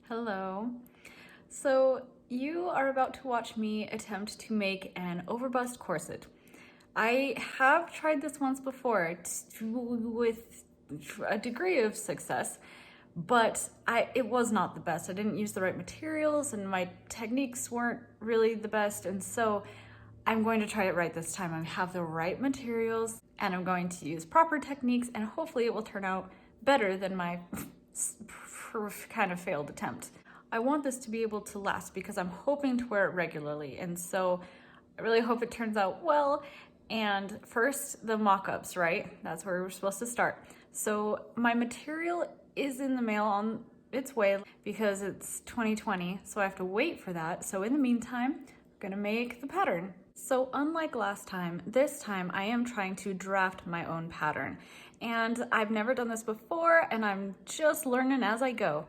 Hello. So you are about to watch me attempt to make an overbust corset. I have tried this once before with a degree of success, but it was not the best. I didn't use the right materials and my techniques weren't really the best, and so I'm going to try it right this time. I have the right materials and I'm going to use proper techniques, and hopefully it will turn out better than my kind of failed attempt. I want this to be able to last because I'm hoping to wear it regularly, and so I really hope it turns out well. And first, the mock-ups, right? That's where we're supposed to start. So my material is in the mail on its way because it's 2020, so I have to wait for that. So in the meantime, I'm gonna make the pattern. So unlike last time, this time I am trying to draft my own pattern. And I've never done this before, and I'm just learning as I go.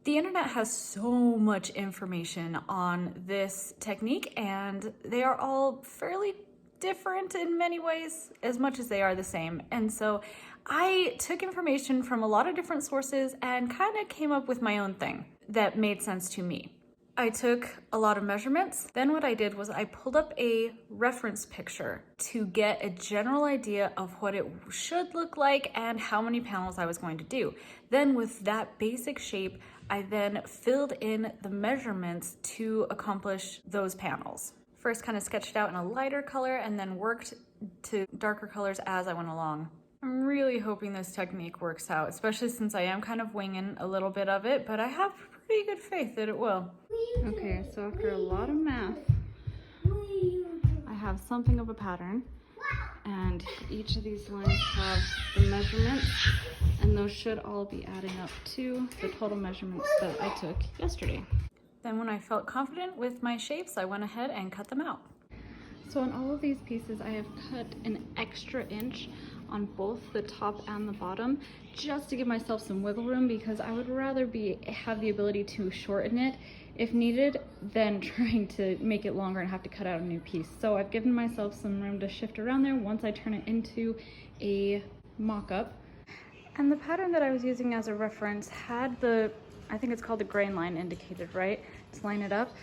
The internet has so much information on this technique, and they are all fairly different in many ways, as much as they are the same. And so I took information from a lot of different sources and kind of came up with my own thing that made sense to me. I took a lot of measurements. Then what I did was I pulled up a reference picture to get a general idea of what it should look like and how many panels I was going to do. Then with that basic shape, I then filled in the measurements to accomplish those panels. First kind of sketched out in a lighter color and then worked to darker colors as I went along. I'm really hoping this technique works out, especially since I am kind of winging a little bit of it, but I have pretty good faith that it will. Okay, so after a lot of math, I have something of a pattern, and each of these lines have the measurements, and those should all be adding up to the total measurements that I took yesterday. Then when I felt confident with my shapes, I went ahead and cut them out. So on all of these pieces, I have cut an extra inch on both the top and the bottom, just to give myself some wiggle room, because I would rather have the ability to shorten it if needed than trying to make it longer and have to cut out a new piece. So I've given myself some room to shift around there once I turn it into a mock-up. And the pattern that I was using as a reference had I think it's called the grain line indicated, right? To line it up.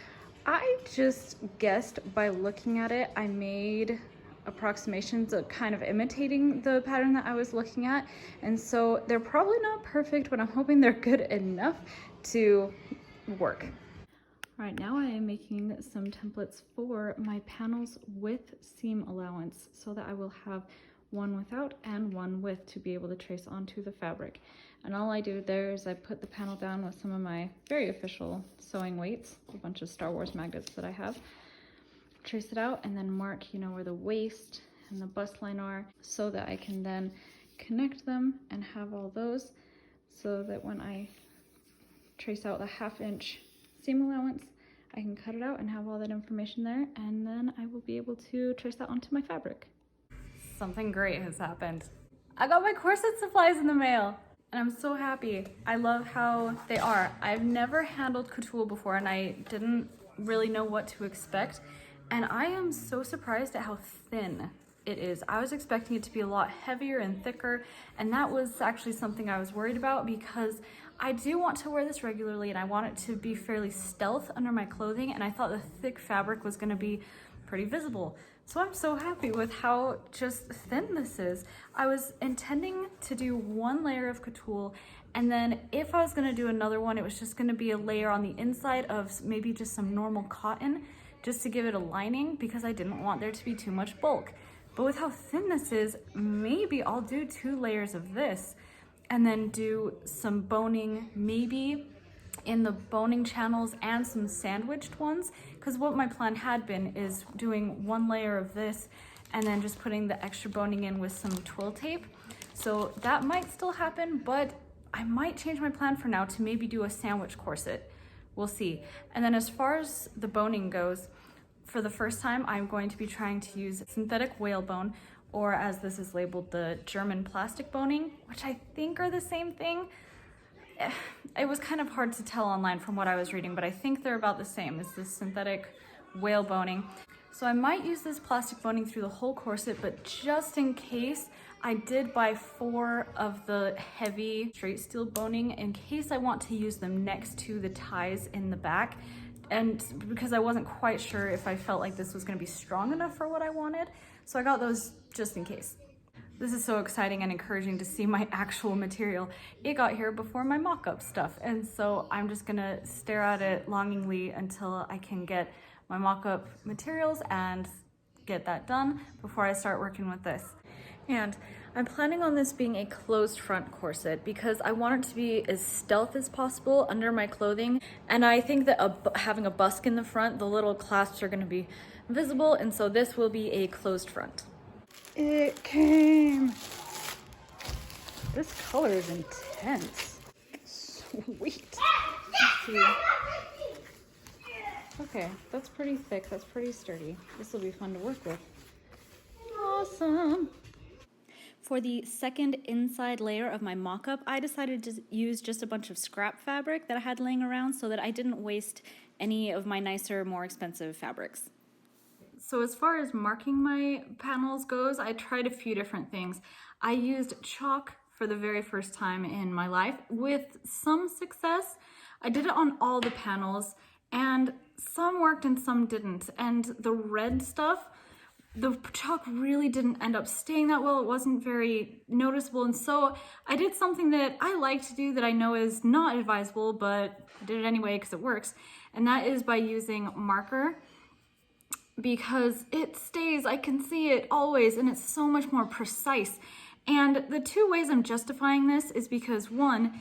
I just guessed by looking at it. I made approximations of kind of imitating the pattern that I was looking at, and so they're probably not perfect, but I'm hoping they're good enough to work. All right, now I am making some templates for my panels with seam allowance so that I will have one without and one with to be able to trace onto the fabric. And all I do there is I put the panel down with some of my very official sewing weights, a bunch of Star Wars magnets that I have. Trace it out and then mark, where the waist and the bust line are, so that I can then connect them and have all those, so that when I trace out the 1/2 inch seam allowance, I can cut it out and have all that information there, and then I will be able to trace that onto my fabric. Something great has happened. I got my corset supplies in the mail, and I'm so happy. I love how they are. I've never handled coutil before, and I didn't really know what to expect. And I am so surprised at how thin it is. I was expecting it to be a lot heavier and thicker, and that was actually something I was worried about, because I do want to wear this regularly and I want it to be fairly stealth under my clothing, and I thought the thick fabric was gonna be pretty visible. So I'm so happy with how just thin this is. I was intending to do one layer of coutil, and then if I was gonna do another one, it was just gonna be a layer on the inside of maybe just some normal cotton, just to give it a lining, because I didn't want there to be too much bulk. But with how thin this is, maybe I'll do 2 layers of this and then do some boning, maybe in the boning channels and some sandwiched ones, because what my plan had been is doing 1 layer of this and then just putting the extra boning in with some twill tape. So that might still happen, but I might change my plan for now to maybe do a sandwich corset. We'll see. And then as far as the boning goes, for the first time, I'm going to be trying to use synthetic whalebone, or as this is labeled, the German plastic boning, which I think are the same thing. It was kind of hard to tell online from what I was reading, but I think they're about the same as the synthetic whale boning. So I might use this plastic boning through the whole corset, but just in case, I did buy 4 of the heavy straight steel boning in case I want to use them next to the ties in the back. And because I wasn't quite sure if I felt like this was gonna be strong enough for what I wanted. So I got those just in case. This is so exciting and encouraging to see my actual material. It got here before my mock-up stuff. And so I'm just gonna stare at it longingly until I can get my mock-up materials and get that done before I start working with this. And I'm planning on this being a closed front corset because I want it to be as stealth as possible under my clothing. And I think that having a busk in the front, the little clasps are gonna be visible. And so this will be a closed front. It came. This color is intense. Sweet. Let's see. Okay, that's pretty thick. That's pretty sturdy. This will be fun to work with. Awesome. For the second inside layer of my mock-up, I decided to use just a bunch of scrap fabric that I had laying around so that I didn't waste any of my nicer, more expensive fabrics. So as far as marking my panels goes, I tried a few different things. I used chalk for the very first time in my life with some success. I did it on all the panels and some worked and some didn't. And the red stuff, the chalk really didn't end up staying that well. It wasn't very noticeable. And so I did something that I like to do that I know is not advisable, but I did it anyway because it works. And that is by using marker, because it stays, I can see it always, and it's so much more precise. And the 2 ways I'm justifying this is because 1,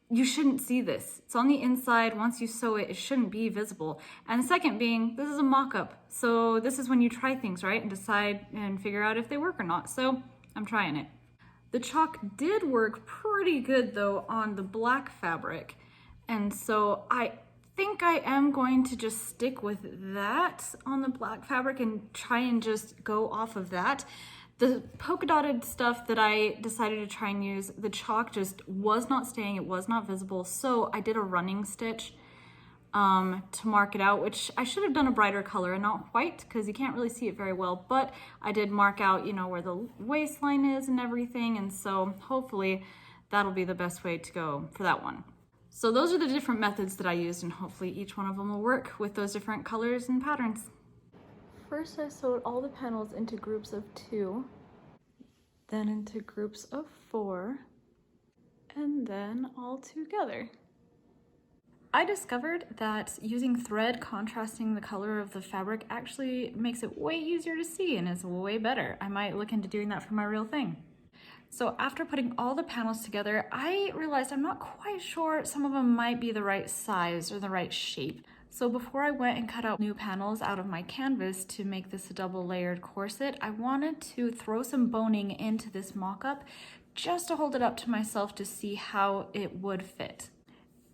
you shouldn't see this. It's on the inside. Once you sew it, it shouldn't be visible. And the second being, this is a mock-up. So this is when you try things, right? And decide and figure out if they work or not. So I'm trying it. The chalk did work pretty good though on the black fabric. And so I think I am going to just stick with that on the black fabric and try and just go off of that. The polka dotted stuff that I decided to try and use, the chalk just was not staying, it was not visible. So I did a running stitch to mark it out, which I should have done a brighter color and not white because you can't really see it very well, but I did mark out, you know, where the waistline is and everything. And so hopefully that'll be the best way to go for that one. So those are the different methods that I used, and hopefully each one of them will work with those different colors and patterns. First I sewed all the panels into groups of 2, then into groups of 4, and then all together. I discovered that using thread contrasting the color of the fabric actually makes it way easier to see and is way better. I might look into doing that for my real thing. So after putting all the panels together, I realized I'm not quite sure some of them might be the right size or the right shape. So before I went and cut out new panels out of my canvas to make this a double layered corset, I wanted to throw some boning into this mock-up just to hold it up to myself to see how it would fit.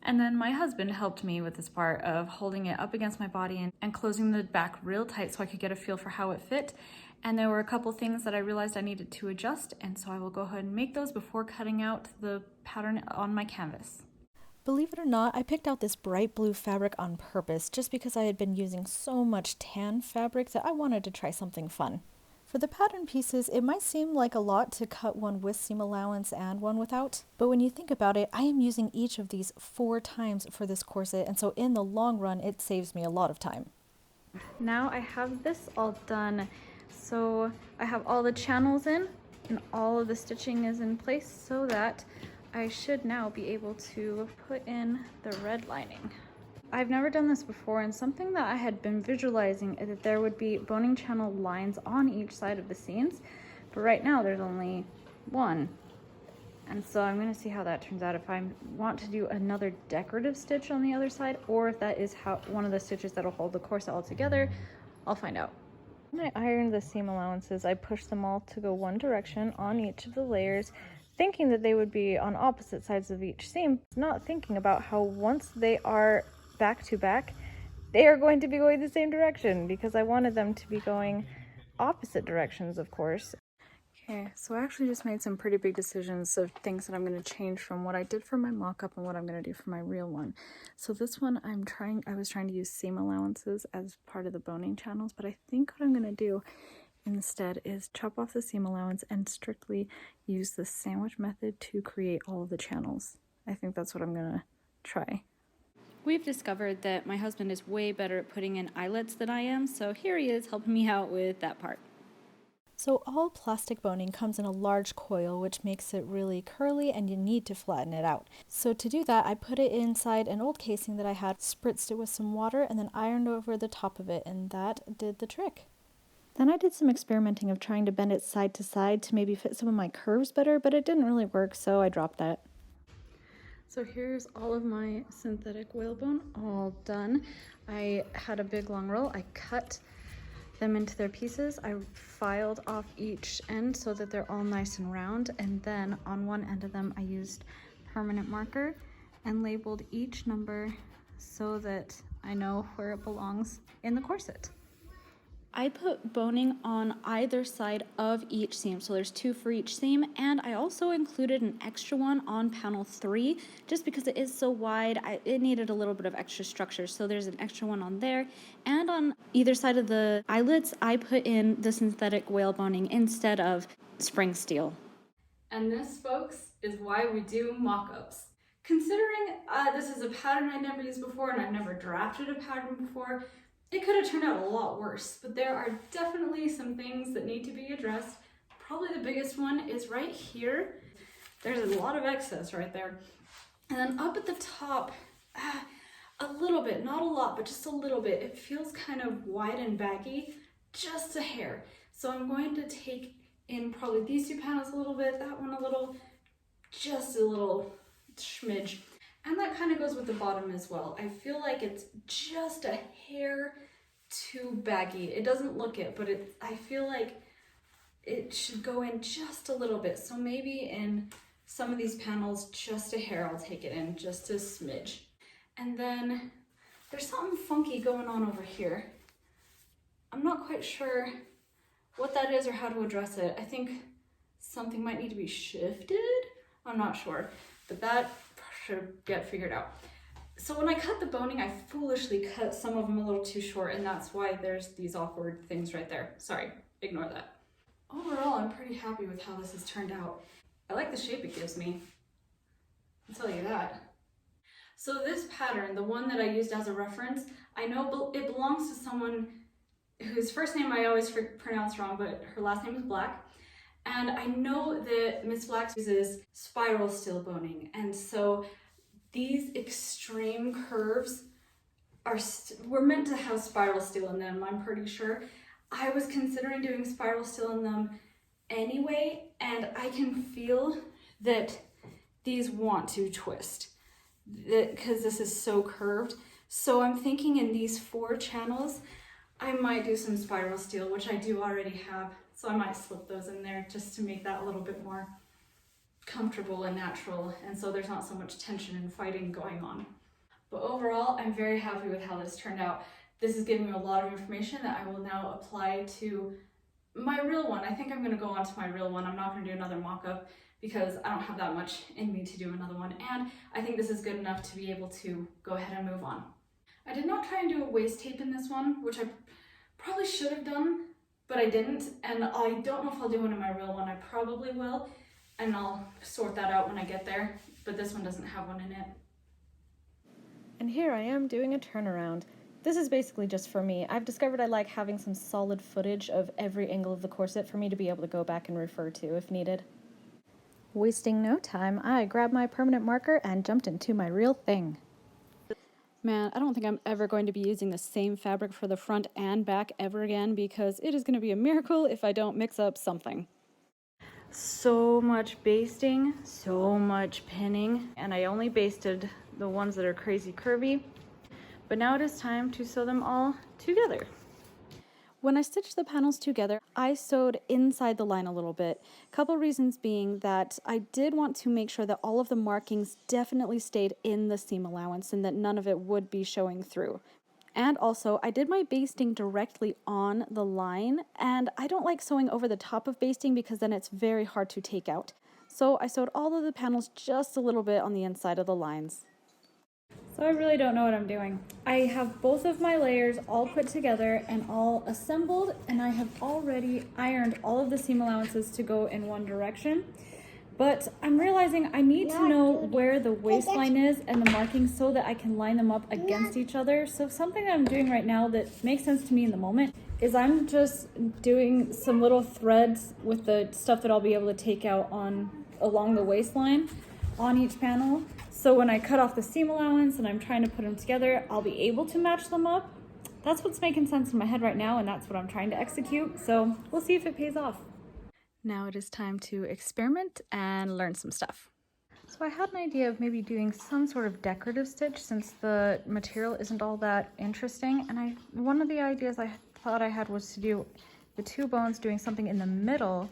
And then my husband helped me with this part of holding it up against my body and closing the back real tight so I could get a feel for how it fit. And there were a couple things that I realized I needed to adjust, and so I will go ahead and make those before cutting out the pattern on my canvas. Believe it or not, I picked out this bright blue fabric on purpose just because I had been using so much tan fabric that I wanted to try something fun. For the pattern pieces, it might seem like a lot to cut one with seam allowance and one without, but when you think about it, I am using each of these 4 times for this corset, and so in the long run, it saves me a lot of time. Now I have this all done. So I have all the channels in and all of the stitching is in place so that I should now be able to put in the red lining. I've never done this before, and something that I had been visualizing is that there would be boning channel lines on each side of the seams, but right now there's only 1. And so I'm going to see how that turns out, if I want to do another decorative stitch on the other side, or if that is how one of the stitches that'll hold the corset all together. I'll find out. When I ironed the seam allowances, I pushed them all to go one direction on each of the layers, thinking that they would be on opposite sides of each seam, not thinking about how once they are back to back, they are going to be going the same direction, because I wanted them to be going opposite directions, of course. Okay, so I actually just made some pretty big decisions of things that I'm going to change from what I did for my mock-up and what I'm going to do for my real one. So this one I was trying to use seam allowances as part of the boning channels, but I think what I'm going to do instead is chop off the seam allowance and strictly use the sandwich method to create all of the channels. I think that's what I'm going to try. We've discovered that my husband is way better at putting in eyelets than I am, so here he is helping me out with that part. So all plastic boning comes in a large coil, which makes it really curly, and you need to flatten it out. So to do that, I put it inside an old casing that I had, spritzed it with some water, and then ironed over the top of it, and that did the trick. Then I did some experimenting of trying to bend it side to side to maybe fit some of my curves better, but it didn't really work, so I dropped that. So here's all of my synthetic whalebone all done. I had a big long roll. I cut them into their pieces. I filed off each end so that they're all nice and round, and then on one end of them I used permanent marker and labeled each number so that I know where it belongs in the corset. I put boning on either side of each seam, so there's 2 for each seam, and I also included an extra one on panel 3, just because it is so wide, it needed a little bit of extra structure, so there's an extra one on there, and on either side of the eyelets, I put in the synthetic whale boning instead of spring steel. And this, folks, is why we do mock-ups. Considering this is a pattern I never used before and I've never drafted a pattern before, it could have turned out a lot worse, but there are definitely some things that need to be addressed. Probably the biggest one is right here. There's a lot of excess right there. And then up at the top, a little bit, not a lot, but just a little bit. It feels kind of wide and baggy, just a hair. So I'm going to take in probably these 2 panels a little bit, that one a little, just a little smidge. And that kind of goes with the bottom as well. I feel like it's just a hair too baggy. It doesn't look it, but I feel like it should go in just a little bit. So maybe in some of these panels, just a hair, I'll take it in, just a smidge. And then there's something funky going on over here. I'm not quite sure what that is or how to address it. I think something might need to be shifted. I'm not sure, but that should get figured out. So when I cut the boning, I foolishly cut some of them a little too short, and that's why there's these awkward things right there. Sorry, ignore that. Overall, I'm pretty happy with how this has turned out. I like the shape it gives me, I'll tell you that. So this pattern, the one that I used as a reference, I know it belongs to someone whose first name I always pronounce wrong, but her last name is Black. And I know that Miss Black uses spiral steel boning, and so these extreme curves were meant to have spiral steel in them, I'm pretty sure. I was considering doing spiral steel in them anyway, and I can feel that these want to twist because this is so curved. So I'm thinking in these 4 channels, I might do some spiral steel, which I do already have. So I might slip those in there just to make that a little bit more comfortable and natural, and so there's not so much tension and fighting going on. But overall, I'm very happy with how this turned out. This is giving me a lot of information that I will now apply to my real one. I think I'm going to go on to my real one. I'm not going to do another mock-up because I don't have that much in me to do another one, and I think this is good enough to be able to go ahead and move on. I did not try and do a waist tape in this one, which I probably should have done, but I didn't, and I don't know if I'll do one in my real one. I probably will, and I'll sort that out when I get there, but this one doesn't have one in it. And here I am doing a turnaround. This is basically just for me. I've discovered I like having some solid footage of every angle of the corset for me to be able to go back and refer to if needed. Wasting no time, I grabbed my permanent marker and jumped into my real thing. Man, I don't think I'm ever going to be using the same fabric for the front and back ever again, because it is going to be a miracle if I don't mix up something. So much basting, so much pinning, and I only basted the ones that are crazy curvy, but now it is time to sew them all together. When I stitched the panels together, I sewed inside the line a little bit. Couple reasons being that I did want to make sure that all of the markings definitely stayed in the seam allowance and that none of it would be showing through. And also, I did my basting directly on the line, and I don't like sewing over the top of basting because then it's very hard to take out. So I sewed all of the panels just a little bit on the inside of the lines. So I really don't know what I'm doing. I have both of my layers all put together and all assembled, and I have already ironed all of the seam allowances to go in one direction. But I'm realizing I need to know where the waistline is and the markings so that I can line them up against each other. So something that I'm doing right now that makes sense to me in the moment is I'm just doing some little threads with the stuff that I'll be able to take out along the waistline on each panel. So when I cut off the seam allowance and I'm trying to put them together, I'll be able to match them up. That's what's making sense in my head right now, and that's what I'm trying to execute. So we'll see if it pays off. Now it is time to experiment and learn some stuff. So I had an idea of maybe doing some sort of decorative stitch since the material isn't all that interesting. And one of the ideas I thought I had was to do the two bones doing something in the middle.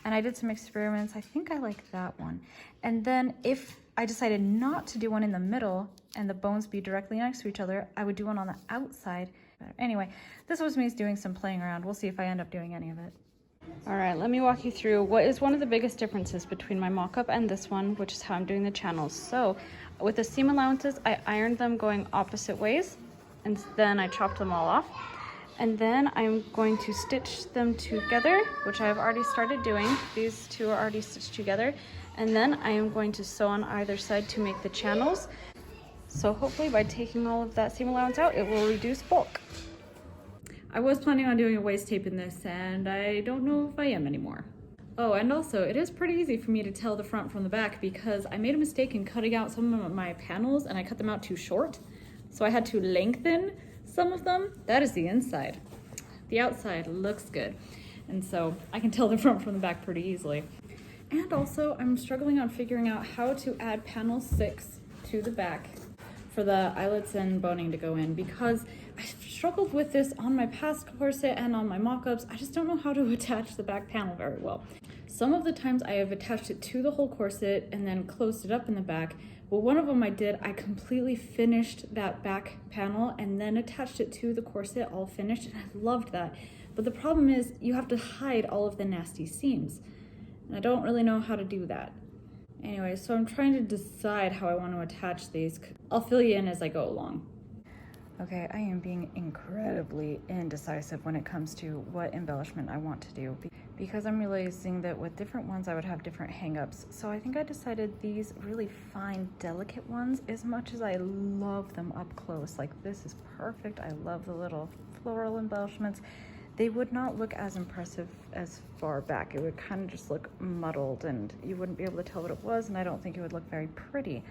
And I did some experiments. I think I like that one. And then if I decided not to do one in the middle and the bones be directly next to each other, I would do one on the outside. Anyway, this was me doing some playing around. We'll see if I end up doing any of it. All right, let me walk you through what is one of the biggest differences between my mock-up and this one, which is how I'm doing the channels. So with the seam allowances, I ironed them going opposite ways, and then I chopped them all off. And then I'm going to stitch them together, which I've already started doing. These two are already stitched together. And then I am going to sew on either side to make the channels. So hopefully by taking all of that seam allowance out, it will reduce bulk. I was planning on doing a waist tape in this, and I don't know if I am anymore. Oh, and also, it is pretty easy for me to tell the front from the back because I made a mistake in cutting out some of my panels, and I cut them out too short. So I had to lengthen some of them. That is the inside. The outside looks good. And so I can tell the front from the back pretty easily. And also, I'm struggling on figuring out how to add panel 6 to the back for the eyelets and boning to go in because I've struggled with this on my past corset and on my mock-ups. I just don't know how to attach the back panel very well. Some of the times I have attached it to the whole corset and then closed it up in the back. Well, one of them I completely finished that back panel and then attached it to the corset all finished, and I loved that. But the problem is you have to hide all of the nasty seams, and I don't really know how to do that. Anyway, so I'm trying to decide how I want to attach these. I'll fill you in as I go along. Okay, I am being incredibly indecisive when it comes to what embellishment I want to do because I'm realizing that with different ones I would have different hang-ups. So I think I decided these really fine, delicate ones, as much as I love them up close, like this is perfect. I love the little floral embellishments. They would not look as impressive as far back. It would kind of just look muddled and you wouldn't be able to tell what it was, and I don't think it would look very pretty.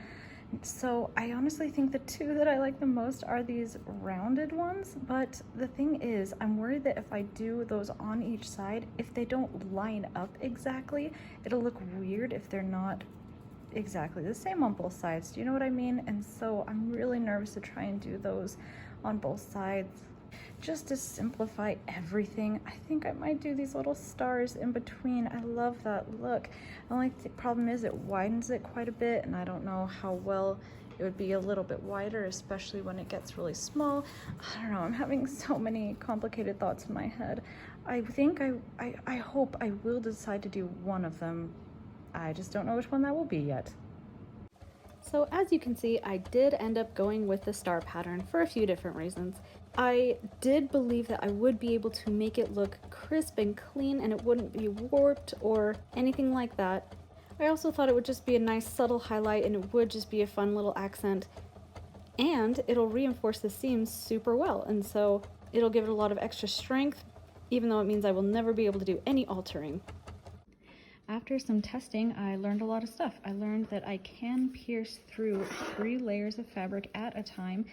So I honestly think the two that I like the most are these rounded ones, but the thing is, I'm worried that if I do those on each side, if they don't line up exactly, it'll look weird if they're not exactly the same on both sides. Do you know what I mean? And so I'm really nervous to try and do those on both sides. Just to simplify everything, I think I might do these little stars in between. I love that look. The only problem is it widens it quite a bit, and I don't know how well it would be a little bit wider, especially when it gets really small. I don't know, I'm having so many complicated thoughts in my head. I think I hope I will decide to do one of them. I just don't know which one that will be yet. So as you can see, I did end up going with the star pattern for a few different reasons. I did believe that I would be able to make it look crisp and clean and it wouldn't be warped or anything like that. I also thought it would just be a nice subtle highlight and it would just be a fun little accent. And it'll reinforce the seams super well, and so it'll give it a lot of extra strength, even though it means I will never be able to do any altering. After some testing, I learned a lot of stuff. I learned that I can pierce through 3 layers of fabric at a time,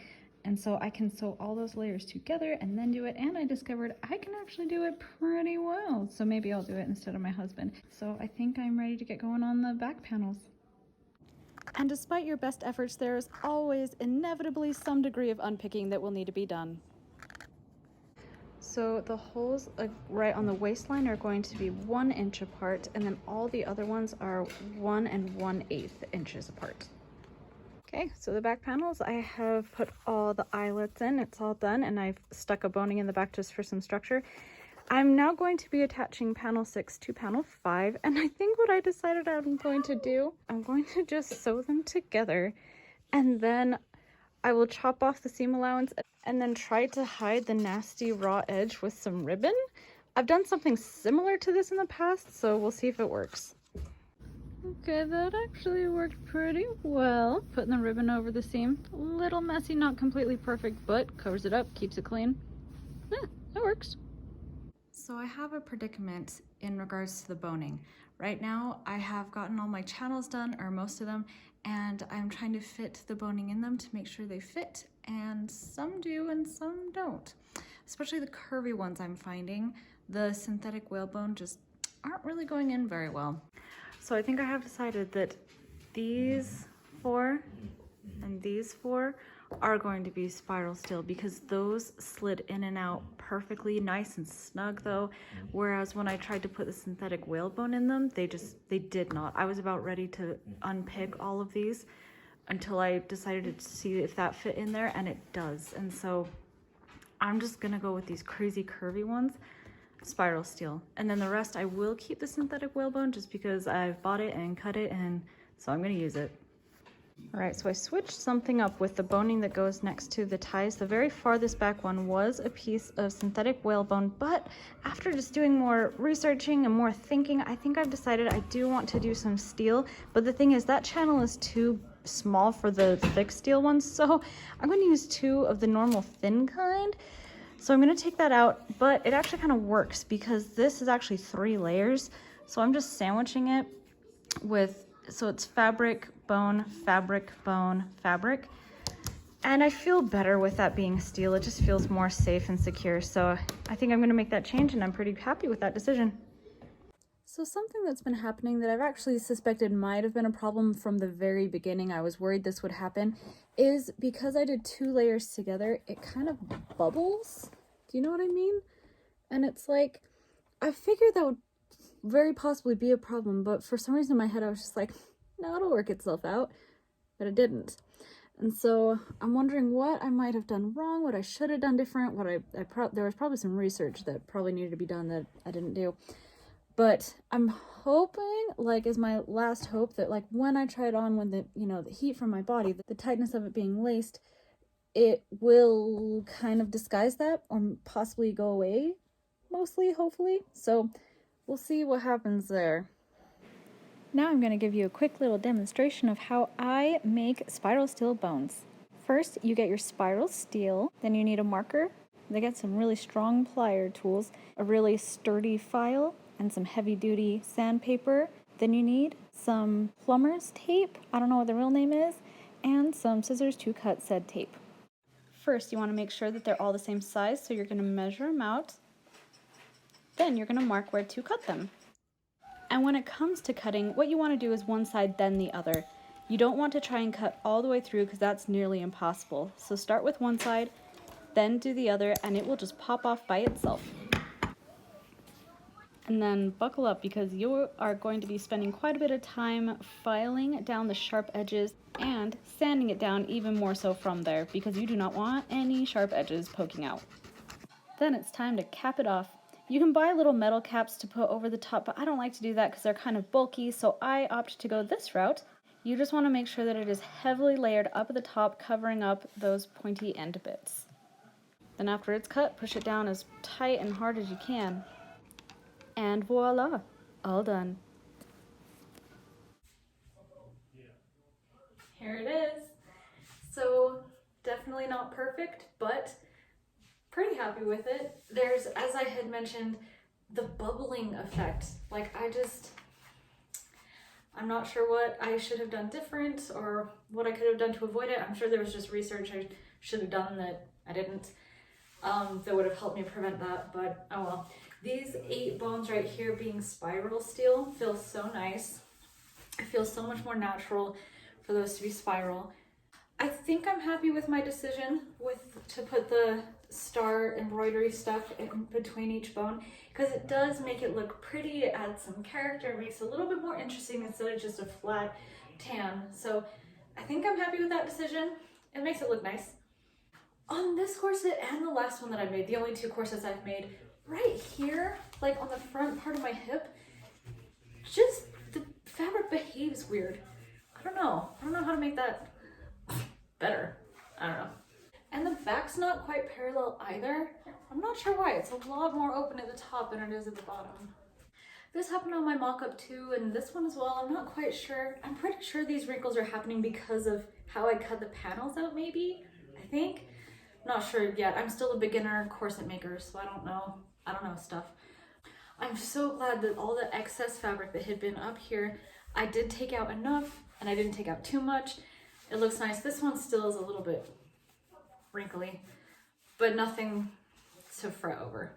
and so I can sew all those layers together and then do it, and I discovered I can actually do it pretty well. So maybe I'll do it instead of my husband. So I think I'm ready to get going on the back panels. And despite your best efforts, there is always inevitably some degree of unpicking that will need to be done. So the holes right on the waistline are going to be 1 inch apart, and then all the other ones are 1 1/8 inches apart. Okay, so the back panels, I have put all the eyelets in. It's all done, and I've stuck a boning in the back just for some structure. I'm now going to be attaching panel 6 to panel 5, and I think what I decided I'm going to do, I'm going to just sew them together, and then I will chop off the seam allowance and then try to hide the nasty raw edge with some ribbon. I've done something similar to this in the past, so we'll see if it works. Okay, that actually worked pretty well. Putting the ribbon over the seam. A little messy, not completely perfect, but covers it up, keeps it clean. Yeah, that works. So I have a predicament in regards to the boning. Right now I have gotten all my channels done, or most of them, and I'm trying to fit the boning in them to make sure they fit, and some do and some don't. Especially the curvy ones I'm finding. The synthetic whalebone just aren't really going in very well. So I think I have decided that these 4 and these 4 are going to be spiral steel, because those slid in and out perfectly, nice and snug though, whereas when I tried to put the synthetic whalebone in them, they did not. I was about ready to unpick all of these until I decided to see if that fit in there, and it does. And so I'm just gonna go with these crazy curvy ones, spiral steel, and then the rest I will keep the synthetic whalebone just because I've bought it and cut it, and so I'm gonna use it. All right, so I switched something up with the boning that goes next to the ties. The very farthest back one was a piece of synthetic whalebone, but after just doing more researching and more thinking, I think I've decided I do want to do some steel. But the thing is, that channel is too small for the thick steel ones, so I'm going to use 2 of the normal thin kind. So I'm going to take that out, but it actually kind of works because this is actually 3 layers. So I'm just sandwiching it with, so it's fabric, bone, fabric, bone, fabric. And I feel better with that being steel. It just feels more safe and secure. So I think I'm gonna make that change, and I'm pretty happy with that decision. So something that's been happening that I've actually suspected might have been a problem from the very beginning, I was worried this would happen, is because I did 2 layers together, it kind of bubbles. Do you know what I mean? And it's like, I figured that would very possibly be a problem, but for some reason in my head I was just like, no, it'll work itself out, but it didn't. And so I'm wondering what I might have done wrong, what I should have done different, there was probably some research that probably needed to be done that I didn't do. But I'm hoping, like, is my last hope, that like when I try it on, when the heat from my body, the tightness of it being laced, it will kind of disguise that or possibly go away, mostly, hopefully. So we'll see what happens there. Now I'm going to give you a quick little demonstration of how I make spiral steel bones. First, you get your spiral steel, then you need a marker. They get some really strong plier tools, a really sturdy file, and some heavy-duty sandpaper. Then you need some plumber's tape, I don't know what the real name is, and some scissors to cut said tape. First, you want to make sure that they're all the same size, so you're going to measure them out. Then you're going to mark where to cut them. And when it comes to cutting, what you want to do is one side, then the other. You don't want to try and cut all the way through because that's nearly impossible. So start with one side, then do the other, and it will just pop off by itself. And then buckle up because you are going to be spending quite a bit of time filing down the sharp edges and sanding it down even more so from there because you do not want any sharp edges poking out. Then it's time to cap it off. You can buy little metal caps to put over the top, but I don't like to do that because they're kind of bulky, so I opt to go this route. You just want to make sure that it is heavily layered up at the top, covering up those pointy end bits. Then after it's cut, push it down as tight and hard as you can. And voila, all done. Here it is. So definitely not perfect, but pretty happy with it. There's, as I had mentioned, the bubbling effect. Like I'm not sure what I should have done different or what I could have done to avoid it. I'm sure there was just research I should have done that I didn't, that would have helped me prevent that, but oh well. These 8 bones right here being spiral steel feels so nice. It feels so much more natural for those to be spiral. I think I'm happy with my decision to put the star embroidery stuff in between each bone, because it does make it look pretty, it adds some character, makes it a little bit more interesting instead of just a flat tan. So I think I'm happy with that decision. It makes it look nice. On this corset and the last one that I made, the only 2 corsets I've made, right here, like on the front part of my hip, just the fabric behaves weird. I don't know how to make that better. I don't know. And the back's not quite parallel either. I'm not sure why. It's a lot more open at the top than it is at the bottom. This happened on my mock-up too, and this one as well. I'm not quite sure. I'm pretty sure these wrinkles are happening because of how I cut the panels out, maybe, I think. Not sure yet. I'm still a beginner corset maker, so I don't know stuff. I'm so glad that all the excess fabric that had been up here, I did take out enough, and I didn't take out too much. It looks nice. This one still is a little bit wrinkly, but nothing to fret over.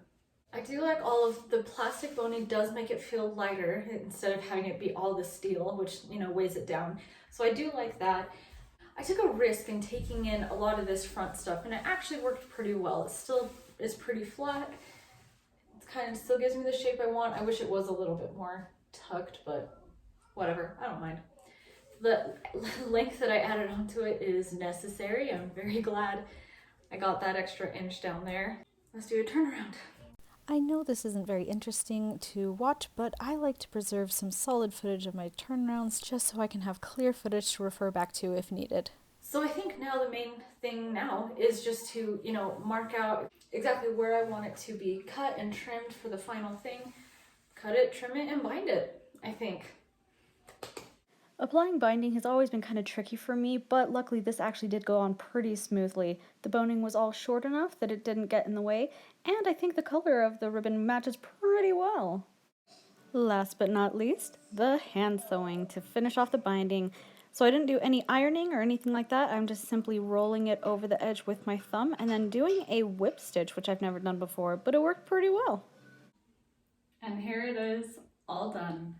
I do like all of the plastic boning does make it feel lighter instead of having it be all the steel, which, you know, weighs it down. So I do like that. I took a risk in taking in a lot of this front stuff, and it actually worked pretty well. It still is pretty flat. It kind of still gives me the shape I want. I wish it was a little bit more tucked, but whatever, I don't mind. The length that I added onto it is necessary. I'm very glad I got that extra inch down there. Let's do a turnaround. I know this isn't very interesting to watch, but I like to preserve some solid footage of my turnarounds just so I can have clear footage to refer back to if needed. So I think now the main thing now is just to, you know, mark out exactly where I want it to be cut and trimmed for the final thing. Cut it, trim it, and bind it, I think. Applying binding has always been kind of tricky for me, but luckily this actually did go on pretty smoothly. The boning was all short enough that it didn't get in the way, and I think the color of the ribbon matches pretty well. Last but not least, the hand sewing to finish off the binding. So I didn't do any ironing or anything like that. I'm just simply rolling it over the edge with my thumb and then doing a whip stitch, which I've never done before, but it worked pretty well. And here it is, all done.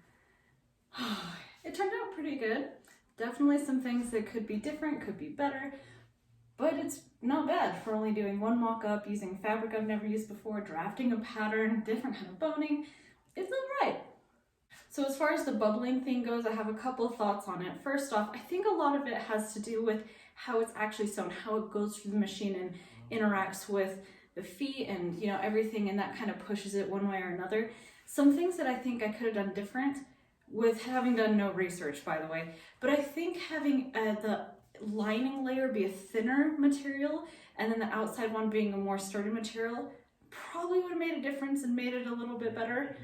It turned out pretty good. Definitely some things that could be different, could be better, but it's not bad for only doing one mock-up, using fabric I've never used before, drafting a pattern, different kind of boning. It's all right. So as far as the bubbling thing goes, I have a couple of thoughts on it. First off, I think a lot of it has to do with how it's actually sewn, how it goes through the machine and interacts with the feet and, you know, everything, and that kind of pushes it one way or another. Some things that I think I could have done different, with having done no research, by the way, but I think having the lining layer be a thinner material and then the outside one being a more sturdy material probably would have made a difference and made it a little bit better.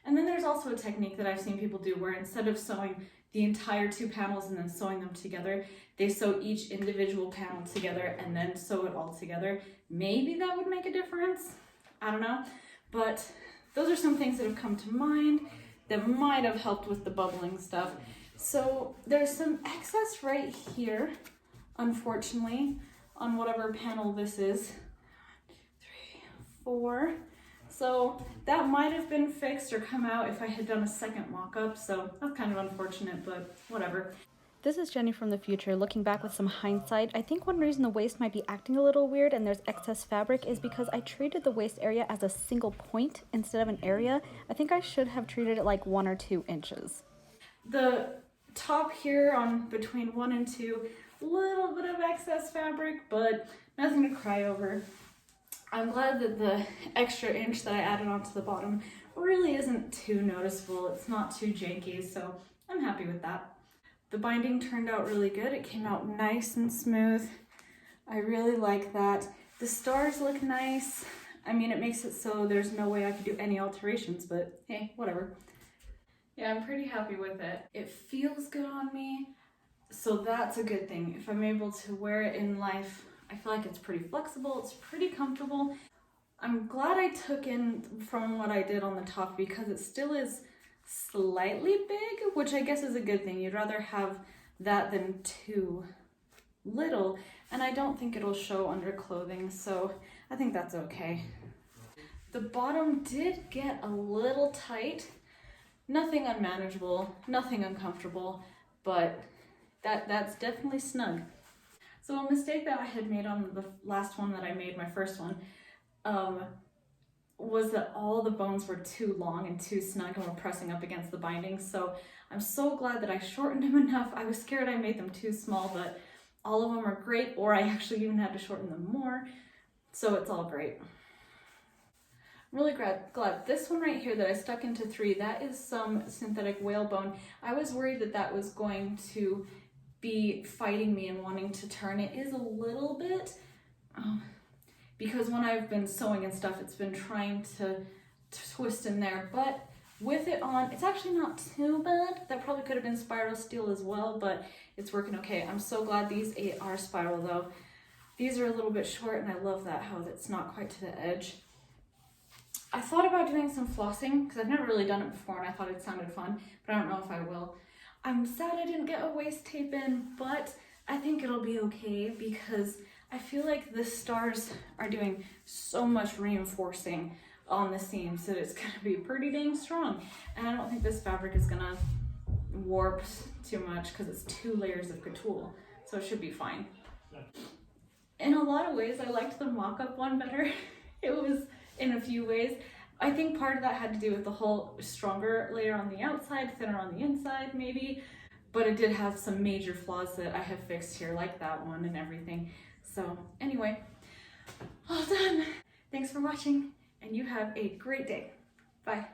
And then there's also a technique that I've seen people do where instead of sewing the entire 2 panels and then sewing them together, they sew each individual panel together and then sew it all together. Maybe that would make a difference. I don't know. But those are some things that have come to mind that might have helped with the bubbling stuff. So there's some excess right here, unfortunately, on whatever panel this is. 3, 4. So that might have been fixed or come out if I had done a second mock-up, so that's kind of unfortunate, but whatever. This is Jenny from the future, looking back with some hindsight. I think one reason the waist might be acting a little weird and there's excess fabric is because I treated the waist area as a single point instead of an area. I think I should have treated it like 1 or 2 inches. The top here on between 1 and 2, a little bit of excess fabric, but nothing to cry over. I'm glad that the extra inch that I added onto the bottom really isn't too noticeable. It's not too janky, so I'm happy with that. The binding turned out really good. It came out nice and smooth. I really like that. The stars look nice. I mean, it makes it so there's no way I could do any alterations, but hey, whatever. Yeah, I'm pretty happy with it. It feels good on me, so that's a good thing. If I'm able to wear it in life, I feel like it's pretty flexible, it's pretty comfortable. I'm glad I took in from what I did on the top because it still is slightly big, which I guess is a good thing. You'd rather have that than too little, and I don't think it'll show under clothing, so I think that's okay. The bottom did get a little tight. Nothing unmanageable, nothing uncomfortable, but that's definitely snug. So a mistake that I had made on the last one that I made, my first one, was that all the bones were too long and too snug and were pressing up against the binding. So I'm so glad that I shortened them enough. I was scared I made them too small, but all of them are great, or I actually even had to shorten them more. So it's all great. I'm really glad. This one right here that I stuck into 3, that is some synthetic whalebone. I was worried that that was going to be fighting me and wanting to turn. It is a little bit, because when I've been sewing and stuff, it's been trying to twist in there, but with it on, it's actually not too bad. That probably could have been spiral steel as well, but it's working okay. I'm so glad these 8 are spiral though. These are a little bit short, and I love that, how it's not quite to the edge. I thought about doing some flossing, because I've never really done it before, and I thought it sounded fun, but I don't know if I will. I'm sad I didn't get a waist tape in, but I think it'll be okay, because I feel like the stars are doing so much reinforcing on the seams that it's gonna be pretty dang strong. And I don't think this fabric is gonna warp too much because it's 2 layers of coutil, so it should be fine. In a lot of ways, I liked the mock-up one better. It was in a few ways. I think part of that had to do with the whole stronger layer on the outside, thinner on the inside maybe, but it did have some major flaws that I have fixed here, like that one and everything. So anyway, all done. Thanks for watching, and you have a great day. Bye.